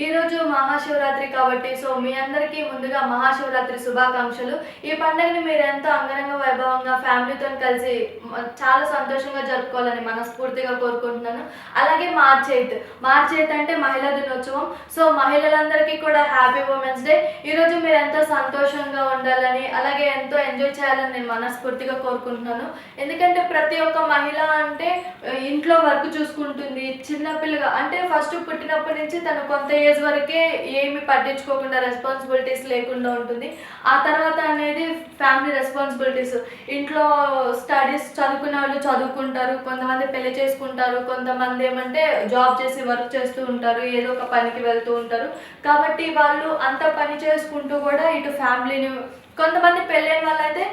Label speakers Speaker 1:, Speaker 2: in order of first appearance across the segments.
Speaker 1: ఈరోజు మహాశివరాత్రి కాబట్టి సో మీ అందరికీ ముందుగా మహాశివరాత్రి శుభాకాంక్షలు. ఈ పండుగని మీరు ఎంతో అంగరంగ వైభవంగా ఫ్యామిలీతో కలిసి చాలా సంతోషంగా జరుపుకోవాలని మనస్ఫూర్తిగా కోరుకుంటున్నాను. అలాగే మార్చ్ 8 అంటే మహిళా దినోత్సవం. సో మహిళలందరికీ కూడా హ్యాపీ ఉమెన్స్ డే. ఈరోజు మీరు ఎంతో సంతోషంగా ఉండాలని అలాగే ఎంతో ఎంజాయ్ చేయాలని నేను మనస్ఫూర్తిగా కోరుకుంటున్నాను. ఎందుకంటే ప్రతి ఒక్క మహిళ అంటే ఇంట్లో వర్క్ చూసుకుంటుంది. చిన్నపిల్లగా అంటే ఫస్ట్ పుట్టినప్పటి నుంచి తను కొంత ఏజ్ వరకే ఏమి పట్టించుకోకుండా రెస్పాన్సిబిలిటీస్ లేకుండా ఉంటుంది. ఆ తర్వాత అనేది ఫ్యామిలీ రెస్పాన్సిబిలిటీస్, ఇంట్లో స్టడీస్ చదువుకునే వాళ్ళు చదువుకుంటారు, కొంతమంది పెళ్లి చేసుకుంటారు, కొంతమంది ఏమంటే జాబ్ చేసి వర్క్ చేస్తూ ఉంటారు, ఏదో ఒక పనికి వెళ్తూ ఉంటారు. కాబట్టి వాళ్ళు అంత పని చేసుకుంటూ కూడా ఇటు ఫ్యామిలీని, కొంతమంది పెళ్ళైన వాళ్ళు అయితే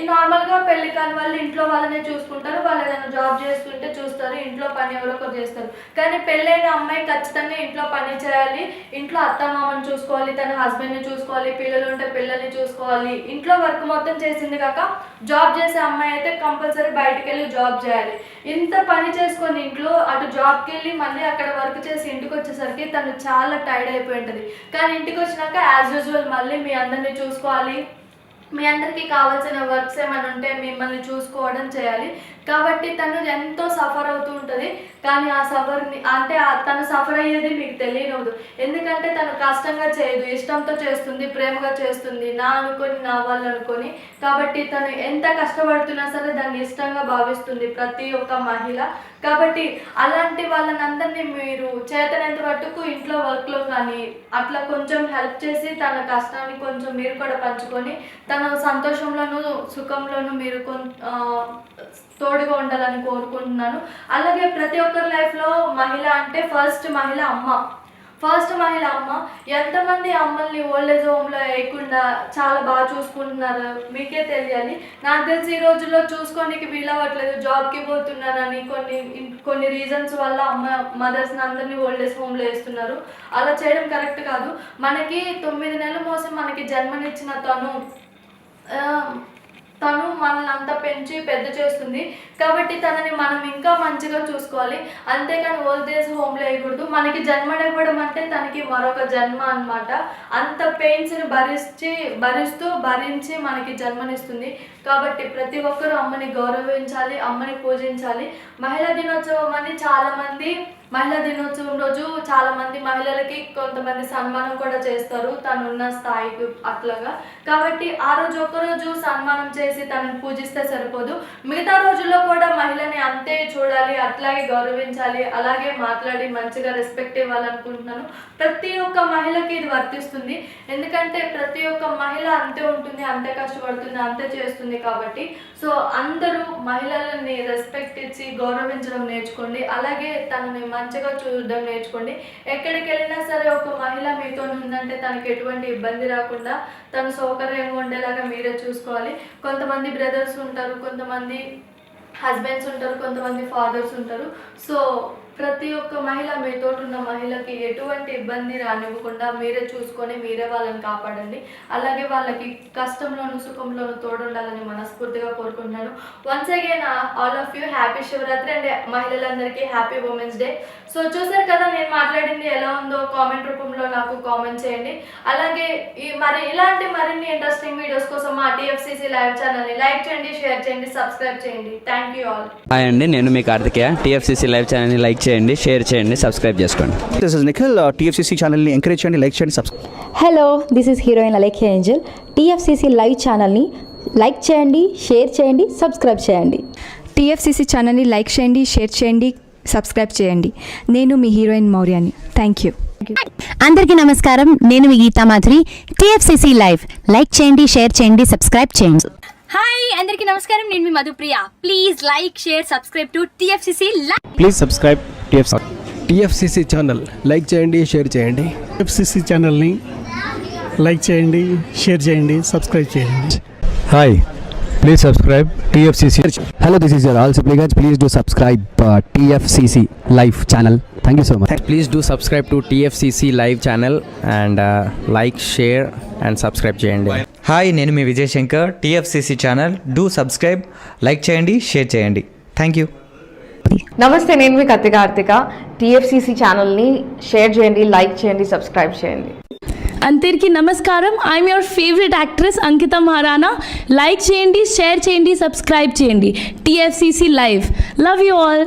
Speaker 1: నార్మల్గా పెళ్లి కాని వాళ్ళు ఇంట్లో వాళ్ళనే చూసుకుంటారు, వాళ్ళు ఏదైనా జాబ్ చేస్తుంటే చూస్తారు, ఇంట్లో పని ఎవరో ఒకరు చేస్తారు. కానీ పెళ్ళైన అమ్మాయి ఖచ్చితంగా ఇంట్లో పని చేయాలి, ఇంట్లో అత్తమామని చూసుకోవాలి, తన హస్బెండ్ని చూసుకోవాలి, పిల్లలు ఉంటే పిల్లల్ని చూసుకోవాలి, ఇంట్లో వర్క్ మొత్తం చేసింది కాక జాబ్ చేసే అమ్మాయి అయితే కంపల్సరీ బయటకు వెళ్ళి జాబ్ చేయాలి. ఇంత పని చేసుకొని ఇంట్లో అటు జాబ్కి వెళ్ళి మళ్ళీ అక్కడ వర్క్ చేసి ఇంటికి వచ్చేసరికి తను చాలా టైర్డ్ అయిపోయి ఉంటుంది. కానీ ఇంటికి వచ్చినాక యాజ్ యూజువల్ మళ్ళీ మీ అందరినీ చూసుకోవాలి, మీ అందరికీ కావాల్సిన వర్క్స్ ఏమైనా ఉంటే మిమ్మల్ని చూసుకోవడం చేయాలి. కాబట్టి తను ఎంతో సఫర్ అవుతూ ఉంటుంది. కానీ ఆ సఫర్ని అంటే తను సఫర్ అయ్యేది మీకు తెలియనవదు. ఎందుకంటే తను కష్టంగా చేయదు, ఇష్టంతో చేస్తుంది, ప్రేమగా చేస్తుంది, నా అనుకొని నా వాళ్ళు అనుకొని. కాబట్టి తను ఎంత కష్టపడుతున్నా సరే దాన్ని ఇష్టంగా భావిస్తుంది ప్రతి ఒక్క మహిళ. కాబట్టి అలాంటి వాళ్ళనందరినీ మీరు చేతనంత మట్టుకు ఇంట్లో వర్క్లో కానీ అట్లా కొంచెం హెల్ప్ చేసి తన కష్టాన్ని కొంచెం మీరు కూడా పంచుకొని తన సంతోషంలోనూ సుఖంలోనూ మీరు తోడుగా ఉండాలని కోరుకుంటున్నాను. అలాగే ప్రతి ఒక్కరి లైఫ్లో మహిళ అంటే ఫస్ట్ మహిళ అమ్మ. ఎంతమంది అమ్మల్ని ఓల్డేజ్ హోమ్లో వేయకుండా చాలా బాగా చూసుకుంటున్నారు మీకే తెలియాలి. నాకు తెలిసి ఈ రోజుల్లో చూసుకోనికి వీలవ్వట్లేదు, జాబ్కి పోతున్నారని కొన్ని రీజన్స్ వల్ల మదర్స్ని అందరినీ ఓల్డేజ్ హోమ్లో వేస్తున్నారు. అలా చేయడం కరెక్ట్ కాదు. మనకి 9 నెలలు మోసం మనకి జన్మనిచ్చిన తను మనల్ని అంతా పెంచి పెద్ద చేస్తుంది. కాబట్టి తనని మనం ఇంకా మంచిగా చూసుకోవాలి, అంతేకాని ఓల్డేజ్ హోమ్లో వేయకూడదు. మనకి జన్మనివ్వడం అంటే తనకి మరొక జన్మ అన్నమాట. అంత పెయిన్స్ని భరించి మనకి జన్మనిస్తుంది. కాబట్టి ప్రతి ఒక్కరూ అమ్మని గౌరవించాలి, అమ్మని పూజించాలి. మహిళా దినోత్సవం అని చాలామంది మహిళా దినోత్సవం రోజు చాలామంది మహిళలకి కొంతమంది సన్మానం కూడా చేస్తారు తనున్న స్థాయికి అట్లాగా. కాబట్టి ఆ రోజు ఒక్కరోజు సన్మానం చేసి తనని పూజిస్తే సరిపోదు, మిగతా రోజుల్లో కూడా మహిళని అంతే చూడాలి, అట్లాగే గౌరవించాలి, అలాగే మాట్లాడి మంచిగా రెస్పెక్ట్ ఇవ్వాలనుకుంటున్నాను. ప్రతి ఒక్క మహిళకి ఇది వర్తిస్తుంది. ఎందుకంటే ప్రతి ఒక్క మహిళ అంతే ఉంటుంది, అంతే కష్టపడుతుంది, అంతే చేస్తుంది. కాబట్టి సో అందరూ మహిళలని రెస్పెక్ట్ ఇచ్చి గౌరవించడం నేర్చుకోండి, అలాగే తనని మంచిగా చూడడం నేర్చుకోండి. ఎక్కడికి వెళ్ళినా సరే ఒక మహిళ మీతో ఉందంటే తనకి ఎటువంటి ఇబ్బంది రాకుండా తను సౌకర్యంగా ఉండేలాగా మీరే చూసుకోవాలి. కొంతమంది బ్రదర్స్ ఉంటారు, కొంతమంది హస్బెండ్స్ ఉంటారు, కొంతమంది ఫాదర్స్ ఉంటారు. సో ప్రతి ఒక్క మహిళ మీతో ఉన్న మహిళకి ఎటువంటి ఇబ్బంది రానివ్వకుండా మీరే చూసుకొని మీరే వాళ్ళని కాపాడండి. అలాగే వాళ్ళకి కష్టంలోను సుఖంలోను తోడుండాలని మనస్ఫూర్తిగా కోరుకుంటున్నాను. Once again all of you happy Shivaratri and మహిళలందరికీ హ్యాపీ ఉమెన్స్ డే. సో చూసారు కదా నేను మాట్లాడింది ఎలా ఉందో కామెంట్ రూపంలో నాకు కామెంట్ చేయండి. అలాగే ఇలాంటి మరిన్ని ఇంట్రెస్టింగ్ వీడియోస్ కోసం మా టీఎఫ్సీసీ లైవ్ ఛానల్ని లైక్ చేయండి, షేర్ చేయండి, సబ్స్క్రైబ్ చేయండి. Thank you all.
Speaker 2: హాయ్ అండి, నేను మీ కార్తికేయ. టీఎఫ్సీసీ లైవ్ ఛానల్ని లైక్ చేయండి, షేర్ చేయండి, సబ్స్క్రైబ్ చేసుకోండి.
Speaker 3: This is Nikhil. టీఎఫ్సీసీ ఛానల్ని ఎంకరేజ్ చేయండి, లైక్ చేయండి, subscribe.
Speaker 4: Hello, this is heroine Alekhya Angel. TFCC live ఛానల్ని లైక్ చేయండి, షేర్ చేయండి, సబ్స్క్రైబ్ చేయండి.
Speaker 5: టీఎఫ్సీసీ ఛానల్ని లైక్ చేయండి, షేర్ చేయండి, సబ్స్క్రైబ్ చేయండి. నేను మీ హీరోయిన్ మౌర్యాని. Thank you.
Speaker 6: అందరికీ నమస్కారం, నేను మీ Geetha Madhuri. TFCC live like చేయండి, షేర్ చేయండి, సబ్స్క్రైబ్ చేయండి.
Speaker 7: హాయ్ అందరికీ నమస్కారం, నేను మీ Madhupriya. Please like share subscribe to TFCC live.
Speaker 8: Please subscribe TFCC channel. Like చేయండి, షేర్ చేయండి.
Speaker 9: టీఎఫ్సీసీ ఛానల్ని లైక్ చేయండి, షేర్ చేయండి, సబ్స్క్రైబ్ చేయండి.
Speaker 8: Hi, please subscribe TFCC.
Speaker 3: Hello, this is your all Sipligunj. Please do subscribe TFCC live channel. Thank you so much.
Speaker 2: Please do subscribe to TFCC live channel and like, share and subscribe చేయండి.
Speaker 10: Hi, నేను మీ Vijay Shankar. TFCC channel do subscribe, like చేయండి, share చేయండి. Thank you.
Speaker 11: నమస్తే, నేను మీ Kathi Karthika. TFCC ఛానల్ని share చేయండి, లైక్ చేయండి, సబ్స్క్రైబ్ చేయండి.
Speaker 12: అందరికీ నమస్కారం. I'm your favourite actress Ankita Maharana. Like చేయండి, షేర్ చేయండి, సబ్స్క్రైబ్ చేయండి. TFCC live. Love you all.